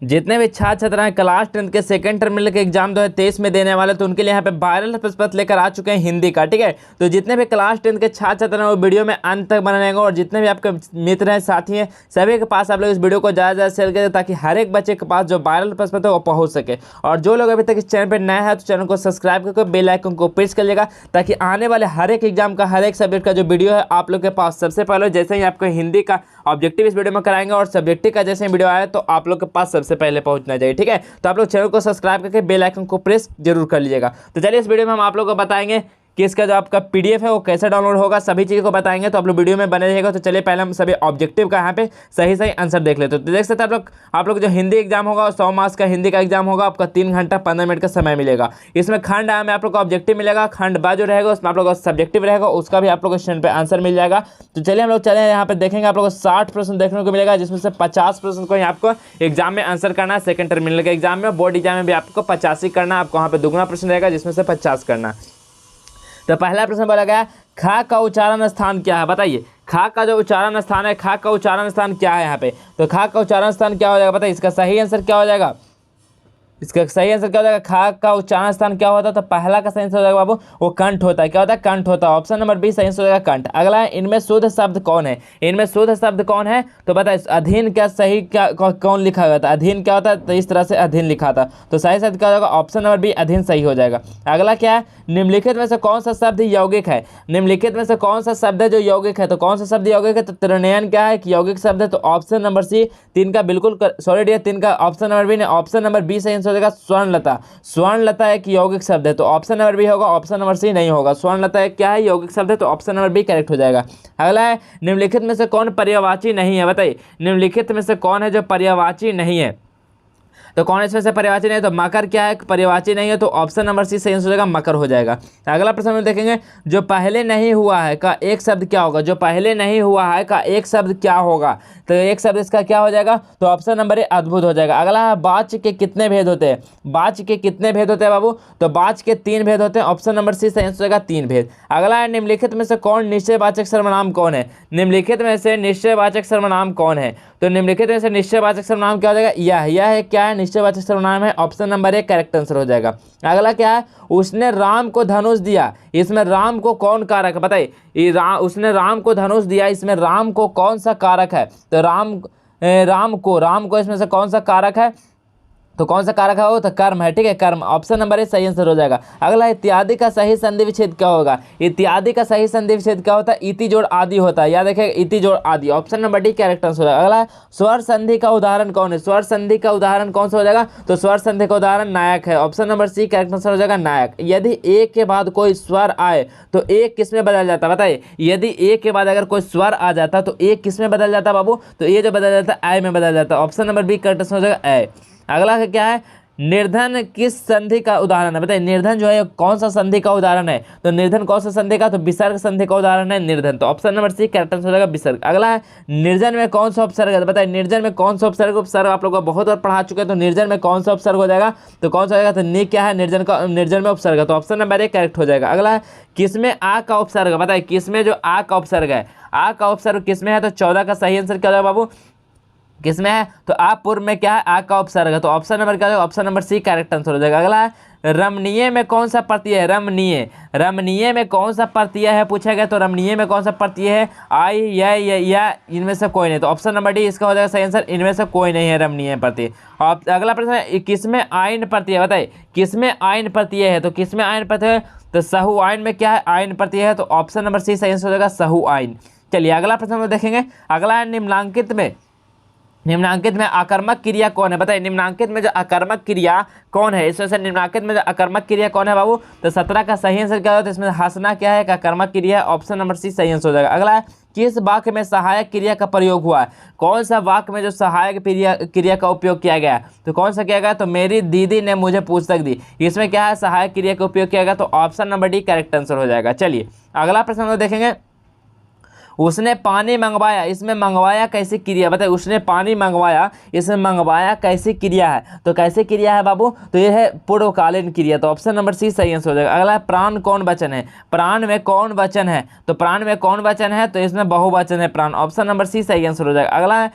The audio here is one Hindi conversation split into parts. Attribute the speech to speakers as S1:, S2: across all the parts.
S1: जितने भी छात्र छात्रा हैं क्लास 10 के सेकंड टर्मिनल के एग्जाम 2023 में देने वाले, तो उनके लिए यहाँ पे वायरल प्रश्न पत्र लेकर आ चुके हैं हिंदी का। ठीक है, तो जितने भी क्लास 10 के छात्र छात्रा हैं वो वीडियो में अंत तक बने रहेंगे, और जितने भी आपके मित्र हैं साथी हैं सभी के पास आप लोग इस वीडियो को ज़्यादा से ज़्यादा शेयर करें, ताकि हर एक बच्चे के पास जो वायरल प्रश्न पत्र वो पहुँच सके। और जो लोग अभी तक इस चैनल पर नए हैं तो चैनल को सब्सक्राइब करके बेल आइकन को प्रेस कर लेगा, ताकि आने वाले हर एक एग्जाम का, हर एक सब्जेक्ट का जो वीडियो है आप लोग के पास सबसे पहले, जैसे ही आपको हिंदी का ऑब्जेक्टिव इस वीडियो में कराएंगे और सब्जेक्टिव का जैसे वीडियो आया तो आप लोग के पास सबसे पहले पहुंचना चाहिए। ठीक है, तो आप लोग चैनल को सब्सक्राइब करके बेल आइकन को प्रेस जरूर कर लीजिएगा। तो चलिए इस वीडियो में हम आप लोग को बताएंगे कि इसका जो आपका पीडीएफ है वो कैसे डाउनलोड होगा, सभी चीज़ को बताएंगे, तो आप लोग वीडियो में बने रहेगा। तो चलिए पहले हम सभी ऑब्जेक्टिव का यहाँ पे सही आंसर देख लेते हैं। तो देख सकते हैं आप लोग जो हिंदी एग्जाम होगा 100 मार्क्स का हिंदी का एग्जाम होगा, आपका 3 घंटा 15 मिनट का समय मिलेगा। इसमें खंड आ में आप लोग को ऑब्जेक्टिव मिलेगा, खंड बा जो रहेगा उसमें आप लोग का सब्जेक्टिव रहेगा, उसका भी आप लोग क्वेश्चन पे आंसर मिल जाएगा। तो चलिए हम लोग चले यहाँ पे देखेंगे, आप लोग को 60 प्रश्न देखने को मिलेगा, जिसमें से 50 प्रश्न को आपको एग्जाम में आंसर करना है। सेकंड टर्मिनल के एग्जाम में, बोर्ड एग्जाम में भी आपको 50 ही करना है, आपको वहाँ पे दुगना प्रश्न रहेगा जिसमें से 50 करना। तो पहला प्रश्न बोला गया खा का उच्चारण स्थान क्या है, बताइए। खा का जो उच्चारण स्थान है, खा का उच्चारण स्थान क्या है यहाँ पे, तो खा का उच्चारण स्थान क्या हो जाएगा, बताइए। इसका सही आंसर क्या हो जाएगा, इसका सही आंसर क्या हो जाएगा, खा का उच्चारण स्थान क्या होता है, तो पहला का सही आंसर हो जाएगा बाबू वो कंठ होता है। क्या होता है, कंठ होता है। ऑप्शन नंबर बी सही आंसर हो जाएगा कंठ। अगला है इनमें शुद्ध शब्द कौन है, इनमें शुद्ध शब्द कौन है, तो बताइए अधीन क्या सही क्या कौन लिखा हुआ था, अधीन क्या होता है, तो इस तरह से अधीन लिखा था, तो सही शब्द क्या हो जाएगा, ऑप्शन नंबर बी अधीन सही हो जाएगा। अगला क्या है, निम्नलिखित में से कौन सा शब्द यौगिक है, निम्नलिखित में से कौन सा शब्द है जो यौगिक है, तो कौन सा शब्द यौगिक है, तो त्रिनयन क्या है कि यौगिक शब्द है, तो ऑप्शन नंबर सी 3 का बिल्कुल सॉरी डियर 3 का ऑप्शन नंबर बी ने, ऑप्शन नंबर बी सही आंसर हो जाएगा स्वर्णलता। स्वर्णलता एक यौगिक शब्द है, तो ऑप्शन नंबर बी होगा, ऑप्शन नंबर सी नहीं होगा। स्वर्णलता एक क्या है, यौगिक शब्द है, तो ऑप्शन नंबर बी करेक्ट हो जाएगा। अगला है निम्नलिखित में से कौन पर्यायवाची नहीं है, बताइए निम्नलिखित में से कौन है जो पर्यायवाची नहीं है, तो कौन इसमें से पर्यायवाची नहीं है, तो मकर क्या है, पर्यायवाची नहीं है, तो ऑप्शन नंबर सी सही आंसर हो जाएगा मकर हो जाएगा। अगला प्रश्न में देखेंगे जो पहले नहीं हुआ है का एक शब्द क्या होगा, जो पहले नहीं हुआ है का एक शब्द क्या होगा, तो एक शब्द इसका क्या हो जाएगा, तो ऑप्शन नंबर ए अद्भुत हो जाएगा। अगला है वाच्य के कितने भेद होते हैं, वाच्य के कितने भेद होते हैं बाबू, तो वाच्य के 3 भेद होते हैं, ऑप्शन नंबर सी सही आंसर हो जाएगा 3 भेद। अगला है निम्नलिखित में से कौन निश्चयवाचक सर्वनाम कौन है, निम्नलिखित में से निश्चयवाचक सर्वनाम कौन है, तो निम्नलिखित में से निश्चयवाचक सर्वनाम क्या हो जाएगा, यह है क्या है निश्चयवाचक सर्वनाम है, option number A correct answer हो जाएगा। अगला क्या है उसने राम को धनुष दिया, इसमें राम को कौन कारक है, बताइए उसने राम को धनुष दिया, इसमें राम को कौन सा कारक है, तो राम को इसमें से कौन सा कारक है, तो कौन सा कारक है वो, तो कर्म है। ठीक है, कर्म, ऑप्शन नंबर ए सही आंसर हो जाएगा। अगला इत्यादि का सही संधि विच्छेद क्या होगा, इत्यादि का सही संधि विच्छेद क्या होता है, इति जोड़ आदि होता है, याद रखिए इति जोड़ आदि, option number D correct answer हो जाएगा। अगला स्वर संधि का उदाहरण कौन है, स्वर संधि का उदाहरण कौन सा हो जाएगा, तो स्वर संधि का उदाहरण नायक है, option number C correct answer हो जाएगा नायक। यदि एक के बाद कोई स्वर आए तो एक किस में बदल जाता है, बताइए यदि एक के बाद अगर कोई स्वर आ जाता तो एक किस में बदल जाता बाबू, तो ये जो बदल जाता है आय में बदल जाता है, option number B correct answer हो जाएगा आय। अगला क्या है निर्धन किस संधि का उदाहरण है, बताइए निर्धन जो है कौन सा संधि का उदाहरण है, तो निर्धन कौन सा संधि का, तो विसर्ग संधि का उदाहरण है निर्धन, तो option number C correct answer हो जाएगा विसर्ग। अगला है निर्जन में कौन सा उपसर्ग है, बताइए निर्जन में कौन सा उपसर्ग आप लोग को बहुत बार पढ़ा चुके हैं, तो निर्जन में कौन सा उपसर्ग हो जाएगा, तो कौन सा हो जाएगा, तो नी क्या है निर्जन में उपसर्ग है, तो ऑप्शन नंबर ए करेक्ट हो जाएगा। अगला है किसमें आ का उपसर्ग है, बताइए किसमें जो आ का उपसर्ग है, आ का उपसर्ग किसमें है, तो 14 का सही आंसर क्या हो जाएगा बाबू, किसमें है, तो आप पूर्व में क्या है आ का उपसर्ग है, तो ऑप्शन नंबर क्या हो जाएगा, option number C correct answer हो जाएगा। अगला है रमणीय में कौन सा प्रत्यय है, रमणीय में कौन सा प्रत्यय है पूछा गया, तो रमणीय में कौन सा प्रत्यय है, आई या इनमें से कोई नहीं, तो ऑप्शन नंबर डी इसका हो जाएगा सही आंसर, इनमें से कोई नहीं है रमणीय प्रत्यय। और अगला प्रश्न है किसमें आयन प्रत्यय, बताइए किसमें आयन प्रत्यय है, तो किसमें आयन प्रत्यय है, तो सहु आयन में क्या है आयन प्रत्यय है, तो ऑप्शन नंबर सी सही आंसर हो जाएगा सहु आयन। चलिए अगला प्रश्न में देखेंगे। अगला है निम्नांकित में आकर्मक क्रिया कौन है, बताइए निम्नांकित में जो आकर्मक क्रिया कौन है, इसमें से निम्नांकित में जो आकर्मक क्रिया कौन है बाबू, तो 17 का सही आंसर क्या होता है, इसमें हंसना क्या है आकर्मक क्रिया है, ऑप्शन नंबर सी सही आंसर हो जाएगा। अगला है किस वाक्य में सहायक क्रिया का प्रयोग हुआ है, कौन सा वाक्य में जो सहायक क्रिया का उपयोग किया गया है, तो कौन सा किया गया, तो मेरी दीदी ने मुझे पुस्तक दी, इसमें क्या है सहायक क्रिया का उपयोग किया गया, तो option number D correct answer हो जाएगा। चलिए अगला प्रश्न हम देखेंगे। उसने पानी मंगवाया, इसमें मंगवाया कैसी क्रिया, बताइए उसने पानी मंगवाया, इसमें मंगवाया कैसी क्रिया है, तो कैसी क्रिया है बाबू, तो ये है पूर्वकालीन क्रिया, तो ऑप्शन नंबर सी सही आंसर हो जाएगा। अगला प्राण कौन वचन है, प्राण में कौन वचन है, तो प्राण में कौन वचन है, तो इसमें बहुवचन है प्राण, ऑप्शन नंबर सी सही आंसर हो जाएगा। अगला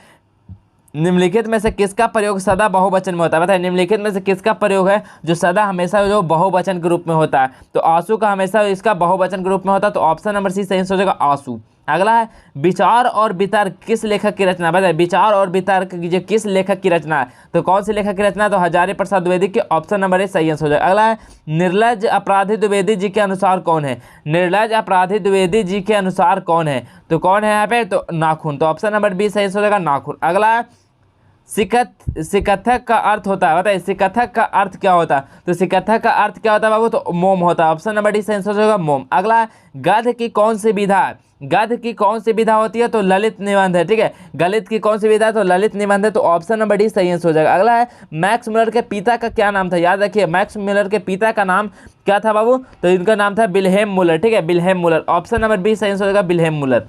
S1: निम्नलिखित में से किसका प्रयोग सदा बहुवचन में होता है? बताइए निम्नलिखित में से किसका प्रयोग है जो सदा हमेशा जो बहुवचन के रूप में होता है? तो आंसू का हमेशा इसका बहुवचन के रूप में होता है, तो ऑप्शन नंबर सी सही हो जाएगा आंसू। अगला है विचार और वितर्क किस लेखक की रचना? बताइए विचार और वितर्क कीजिए किस लेखक की रचना है? तो कौन सी लेखक की रचना है? तो हजारी प्रसाद द्विवेदी की, ऑप्शन नंबर ए सही आंसर हो जाएगा। अगला है निर्लज अपराधी द्विवेदी जी के अनुसार कौन है? निर्लज अपराधी द्विवेदी जी के अनुसार कौन है? तो कौन है यहाँ पे? तो नाखून, तो ऑप्शन नंबर बी सही हो जाएगा नाखून। अगला है सिकथक का अर्थ होता है? बताइए सिकथक का अर्थ क्या होता है? तो सिकथक का अर्थ क्या होता है बाबू? तो मोम होता है, ऑप्शन नंबर डी सही आंसर होगा मोम। अगला है गद्य की कौन सी विधा है? गद्य की कौन सी विधा होती है? तो ललित निबंध है, ठीक है। गलित की कौन सी विधा है? तो ललित निबंध है, तो ऑप्शन नंबर डी सही आंसर हो जाएगा। अगला है मैक्स मिलर के पिता का क्या नाम था? याद रखिए मैक्स मिलर के पिता का नाम क्या था बाबू? तो इनका नाम था विल्हेम मुलर, ठीक है, विल्हेम मुलर, ऑप्शन नंबर बी सही आंसर हो जाएगा विल्हेम मुलर।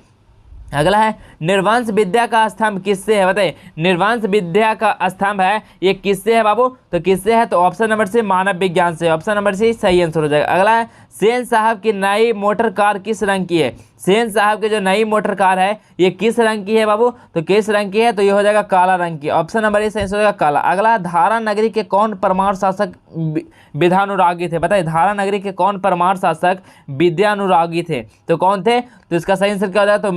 S1: अगला है निर्वंश विद्या का स्तंभ किससे है? बताइए निर्वंश विद्या का स्तंभ है ये किससे है बाबू? तो किससे है? तो ऑप्शन नंबर सी मानव विज्ञान से, ऑप्शन नंबर सी सही आंसर हो जाएगा। अगला है सेन साहब की नई मोटर कार किस रंग की है? सेन साहब की जो नई मोटर कार है ये किस रंग की है बाबू? तो किस रंग की है? तो ये हो जाएगा काला रंग की, ऑप्शन नंबर ए सही आंसर हो जाएगा काला। अगला धारा नगरी के कौन परमार शासक विधानुरागी थे? बताइए धारा नगरी के कौन परमार शासक विद्यानुरागी थे? तो कौन थे? तो इसका सही आंसर क्या हो जाएगा? तो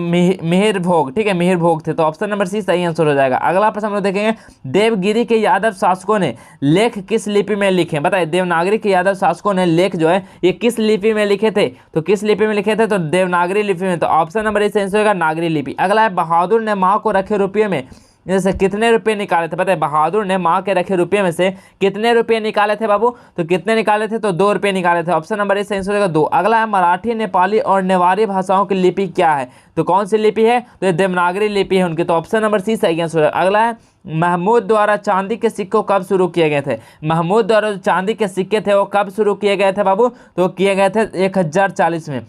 S1: मिहिर भोग, ठीक है, मिहिर भोग थे, तो ऑप्शन नंबर सी सही आंसर हो जाएगा। अगला प्रश्न हम लोग देखेंगे देवगिरी के यादव शासकों ने लेख किस लिपि में लिखे? बताइए देवनागरी के यादव शासकों ने लेख जो है ये किस लिपि में लिखे थे? तो किस लिपि में लिखे थे? तो देवनागरी लिपि में, तो ऑप्शन नंबर ए सही आंसर होगा नागरी लिपि। अगला है बहादुर ने माँ को रखे रुपये में जैसे कितने रुपए निकाले थे? पता है बहादुर ने माँ के रखे रुपये में से कितने रुपये निकाले थे बाबू? तो कितने निकाले थे? तो 2 रुपये निकाले थे, ऑप्शन नंबर ए सही आंसर होगा 2। अगला है मराठी, नेपाली और नेवारी भाषाओं की लिपि क्या है? तो कौन सी लिपि है? तो ये देवनागरी लिपि है उनकी, तो ऑप्शन नंबर सी सही आंसर है। अगला है महमूद द्वारा चांदी के सिक्के कब शुरू किए गए थे? महमूद द्वारा जो चांदी के सिक्के थे वो कब शुरू किए गए थे बाबू? तो किए गए थे 1040 में।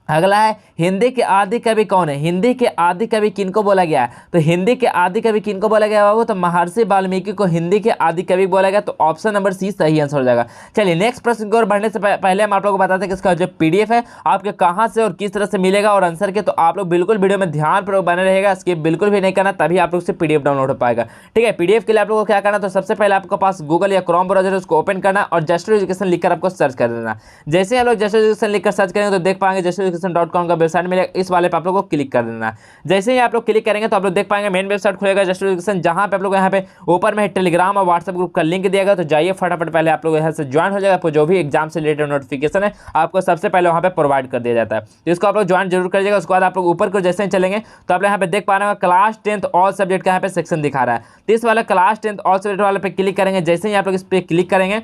S1: अगला है हिंदी के आदि कवि कौन है? हिंदी के आदि कवि किनको बोला गया है? तो हिंदी के आदि कवि किनको बोला गया बाबू? तो महर्षि वाल्मीकि को हिंदी के आदि कवि बोला गया, तो ऑप्शन नंबर सी सही आंसर हो जाएगा। चलिए नेक्स्ट प्रश्न की ओर बढ़ने से पहले हम आप लोगों को बताते हैं कि इसका जो पीडीएफ है आपके कहाँ से और किस तरह से मिलेगा और आंसर के, तो आप लोग बिल्कुल वीडियो में ध्यानपूर्वक बने रहेगा, स्किप बिल्कुल भी नहीं करना, तभी आप लोग से पीडीएफ डाउनलोड हो पाएगा, ठीक है। पीडीएफ के लिए आप लोगों को क्या करना? तो सबसे पहले आपके पास गूगल या क्रोम ब्राउजर उसको ओपन करना और जस्ट एजुकेशन लिखकर आपको सर्च कर देना। जैसे आप लोग जस्ट एजुकेशन लिखकर सर्च करेंगे तो देख पाएंगे justeducation.com का वेबसाइट मिलेगा, इस वाले पे आप लोग को क्लिक कर देना। जैसे ही आप लोग क्लिक करेंगे तो आप लोग देख पाएंगे मेन वेबसाइट खुलेगा जस्ट एजुकेशन, जहां पे आप लोग यहाँ पे ऊपर में टेलीग्राम और व्हाट्सएप ग्रुप का लिंक दिया गया, तो जाइए फटाफट पहले आप लोग यहाँ से ज्वाइन हो जाएगा। आपको जो भी एग्जाम से रिलेटेड नोटिफिकेशन है आपको सबसे पहले वहाँ पे प्रोवाइड कर दिया जाता है, तो इसको आप लोग ज्वाइन जरूर करिएगा। उसके बाद आप लोग ऊपर को जैसे ही चलेंगे तो आप यहाँ पे देख पा रहे हैं क्लास 10th ऑल सब्जेक्ट का यहाँ पे सेक्शन दिखा रहा है, तो इस वाला क्लास 10th ऑल सब्जेक्ट वाले पे क्लिक करेंगे। जैसे ही आप लोग इस पर क्लिक करेंगे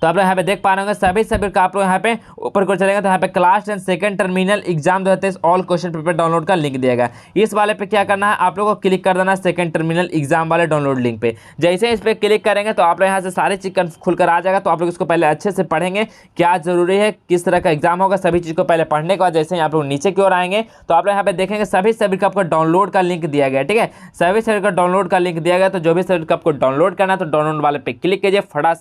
S1: तो आप लोग यहाँ पे देख पा रहे होंगे सभी सब्जेक्ट का आप लोग यहाँ पे ऊपर को चलेंगे तो यहाँ पे class 10 second terminal exam 2023 all question paper download का लिंक दिया गया। इस वाले पे क्या करना है? आप लोगों को क्लिक कर देना सेकंड टर्मिनल एग्जाम वाले डाउनलोड लिंक पे। जैसे ही इस पर क्लिक करेंगे तो आप लोग यहाँ से सारी चीज़ खुलकर आ जाएगा, तो आप लोग इसको पहले अच्छे से पढ़ेंगे क्या जरूरी है, किस तरह का एग्जाम होगा, सभी चीज़ को पहले पढ़ने के बाद जैसे ही आप लोग नीचे की ओर आएंगे तो आप लोग यहाँ पे देखेंगे सभी सब्जेक्ट का आपको डाउनलोड का लिंक दिया गया, ठीक है। सभी सब्जेक्ट का डाउनलोड का लिंक दिया गया, तो जो भी सब्जेक्ट का आपको डाउनलोड करना है तो डाउनलोड वाले पे क्लिक कीजिए, फटाक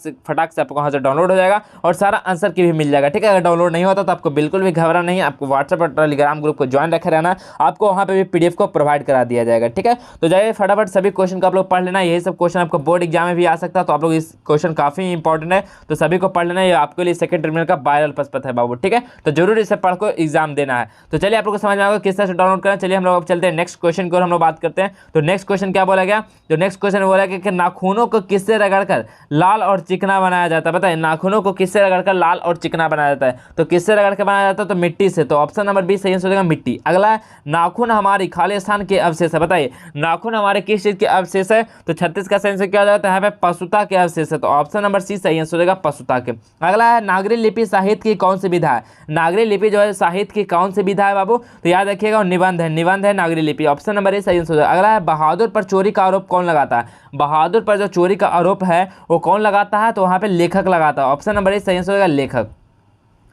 S1: से आपको वहाँ से डाउनलोड हो जाएगा और सारा आंसर की भी मिल जाएगा, ठीक है। अगर डाउनलोड नहीं होता तो आपको बिल्कुल भी घबरा नहीं, आपको व्हाट्सएप और टेलीग्राम ग्रुप को ज्वाइन रखे रहना, आपको वहाँ पे भी पीडीएफ को प्रोवाइड करा दिया जाएगा, ठीक है। तो जाइए फटाफट सभी क्वेश्चन को आप लोग पढ़ लेना, यही सब क्वेश्चन आपको बोर्ड एग्जाम में भी आ सकता है, तो आप लोग इस क्वेश्चन काफी इंपॉर्टेंट है, तो सभी को पढ़ लेना, ये आपके लिए सेकंड टर्मिनल का वायरल पथ है बाबू, ठीक है। तो जरूर इसे पढ़ को एग्जाम देना है। तो चलिए आप लोग को समझ में आएगा किस तरह से डाउनलोड करना। चलिए हम लोग अब चलते हैं नेक्स्ट क्वेश्चन की ओर, हम लोग बात करते हैं। तो नेक्स्ट क्वेश्चन क्या बोला गया? तो नेक्स्ट क्वेश्चन बोला गया कि नाखूनों को किससे रगड़कर लाल और चिकना बनाया जाता है? बताइए नाखूनों को किससे रगड़कर लाल और चिकना बनाया जाता है? तो किससे रगड़ के बनाया जाता है? तो मिट्टी से, तो ऑप्शन नंबर बी सही आंसर हो जाएगा मिट्टी। अगला नाखून हमारी खालिस्तान के अवशेष है। बताइए नाखून हमारे किस चीज के अवशेष है? तो 36 का सही आंसर क्या हो जाता है? यहाँ पे पशुता के अवशेष है, तो ऑप्शन नंबर सी सही आंसर हो जाएगा पशुता के। अगला है नागरी लिपि साहित्य की कौन सी विधा है? नागरी लिपि जो है साहित्य की कौन सी विधा है बाबू? तो याद रखिएगा निबंध है, निबंध है नागरी लिपि, ऑप्शन नंबर ए सही आंसर हो जाएगा। अगला है बहादुर पर चोरी का आरोप कौन लगाता है? बहादुर पर जो चोरी का आरोप है वो कौन लगाता है? तो वहाँ पे लेखक लगाता है, ऑप्शन नंबर ए सही आंसर हो जाएगा लेखक।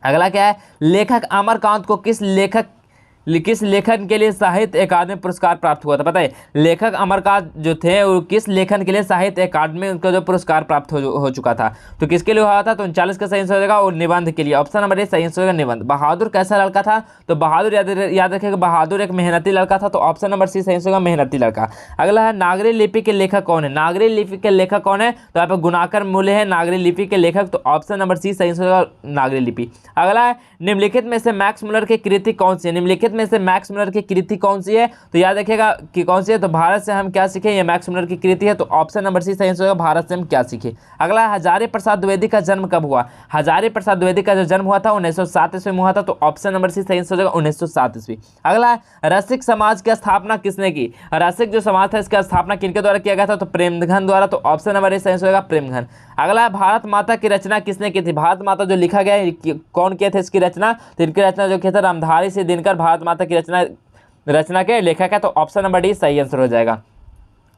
S1: अगला क्या है? लेखक अमरकांत को किस लेखक किस लेखन के लिए साहित्य अकादमी पुरस्कार प्राप्त हुआ था? पता है लेखक अमरकांत जो थे वो किस लेखन के लिए साहित्य अकादमी उनका जो पुरस्कार प्राप्त हो चुका था? तो किसके लिए हुआ था? तो 39 का सही आंसर हो जाएगा और निबंध के लिए। ऑप्शन नंबर ए सही आंसर होगा निबंध। बहादुर कैसा लड़का था? तो बहादुर याद रखिएगा, बहादुर एक मेहनती लड़का था। तो ऑप्शन नंबर सी सही आंसर होगा मेहनती लड़का। अगला है नागरी लिपि के लेखक कौन है? नागरी लिपि के लेखक कौन है? तो यहाँ पे गुणाकर मूल्य है नागरी लिपि के लेखक। तो ऑप्शन नंबर सी सही आंसर होगा नागरी लिपि। अगला है निम्नलिखित में से मैक्स मुलर की कृति कौन सी है? निम्नलिखित में से मैक्स मुलर की कृति कौन सी है? तो याद रखिएगा कि कौन सी है? तो भारत से हम क्या सीखे, ये मैक्स मुलर की कृति है। तो ऑप्शन नंबर सी सही आंसर होगा भारत से हम क्या सीखे। अगला हजारी प्रसाद द्विवेदी का जन्म कब हुआ? हजारी प्रसाद द्विवेदी का जो जन्म हुआ था 1907 ईस्वी में हुआ था। तो ऑप्शन नंबर सी सही आंसर हो जाएगा 1907 ईस्वी। अगला रसिक समाज की स्थापना किसने की? रसिक जो समाज था इसका स्थापना किनके द्वारा किया गया था? तो प्रेमघन द्वारा। तो ऑप्शन नंबर ए सही आंसर होगा प्रेमघन। अगला भारत माता की रचना किसने की थी? भारत माता जो लिखा गया है कौन किया था इसकी रचना? तो इनकी रचना जो किया था रामधारी सिंह दिनकर भारत माता की रचना के लेखक है। तो ऑप्शन नंबर डी सही आंसर हो जाएगा।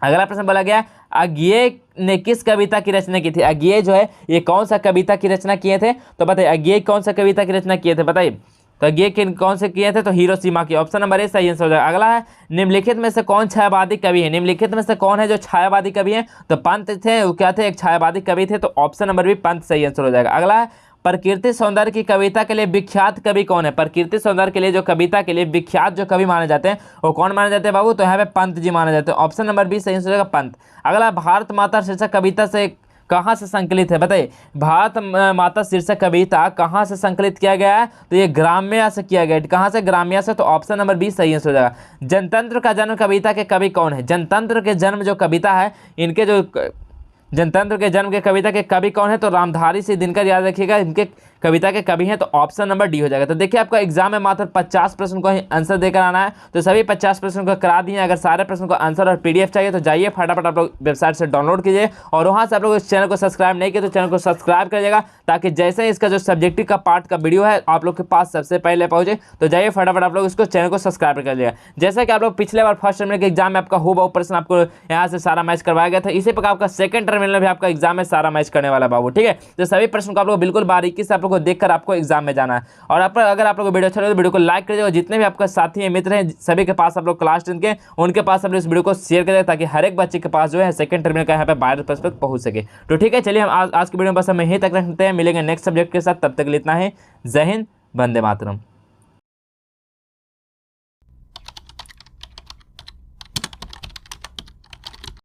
S1: अगला प्रश्न बोला गया अज्ञेय ने किस कविता की रचना की थी? अज्ञेय जो है ये कौन सा कविता की रचना किए थे? तो बताइए अज्ञेय कौन सा कविता की रचना किए थे बताइए। तो अज्ञेय कौन से किए थे? तो हिरोशिमा की। ऑप्शन नंबर ए सही आंसर हो जाएगा। अगला है निम्नलिखित में से कौन छायावादी कवि है? निम्नलिखित में से कौन है जो छायावादी कवि है? तो पंत थे, वो क्या थे? एक छायावादी कवि थे। तो ऑप्शन नंबर बी पंत सही आंसर हो जाएगा। अगला है प्रकृति सौंदर्य की कविता के लिए विख्यात कवि कौन है? प्रकृति सौंदर्य के लिए जो कविता के लिए विख्यात जो कवि माने जाते हैं वो कौन माने जाते हैं बाबू? तो यहाँ पे पंत जी माने जाते हैं। ऑप्शन नंबर बी सही आंसर हो जाएगा पंत। अगला भारत माता शीर्षक कविता से कहाँ से संकलित है? बताइए भारत माता शीर्षक कविता कहाँ से संकलित किया गया है? तो ये ग्राम्या से किया गया है। कहाँ से? ग्राम्या से। तो ऑप्शन नंबर बी सही आंसर हो जाएगा। जनतंत्र का जन्म कविता के कवि कौन है? जनतंत्र के जन्म जो कविता है इनके जो जनतंत्र के जन्म के कविता के कवि कौन है? तो रामधारी सिंह दिनकर याद रखिएगा इनके कविता के कवि हैं। तो ऑप्शन नंबर डी हो जाएगा। तो देखिए आपका एग्जाम में मात्र 50 प्रश्न को ही आंसर देकर आना है। तो सभी 50 प्रश्नों को करा दिए। अगर सारे प्रश्नों को आंसर और पीडीएफ चाहिए तो जाइए फटाफट आप लोग वेबसाइट से डाउनलोड कीजिए और वहाँ से आप लोग इस चैनल को सब्सक्राइब नहीं किए तो चैनल को सब्सक्राइब करिएगा ताकि जैसे ही इसका जो सब्जेक्टिव का पार्ट का वीडियो है आप लोग के पास सबसे पहले पहुंचे। तो जाइए फटाफट आप लोग इसको चैनल को सब्सक्राइब कर लीजिएगा। जैसा कि आप लोग पिछले बार फर्स्ट टर्मिनल के एग्जाम में आपका हूबहू प्रश्न आपको यहाँ से सारा मैच करवाया गया था, इसी प्रकार आपका सेकंड टर्मिनल में भी आपका एग्जाम में सारा मैच करने वाला बाबू। ठीक है, तो सभी प्रश्न को आप लोग बिल्कुल बारीकी से आप लोग को देखकर आपको एग्जाम में जाना है। और अगर आप लोग को वीडियो अच्छा लगे तो वीडियो को लाइक कर दीजिएगा। जितने भी आपका साथी हैं मित्र हैं सभी के पास आप लोग क्लास 10 के उनके पास आप लोग इस वीडियो को शेयर करें ताकि हर एक बच्चे के पास जो है सेकंड टर्मिनल का यहाँ पे बायो प्रश्न पहुंच सके। तो ठीक है, चलिए हम आज की वीडियो में बस हम यहीं तक रखते हैं। मिलेंगे नेक्स्ट सब्जेक्ट के साथ, तब तक के लिए इतना है। जय हिंद, वंदे मातरम।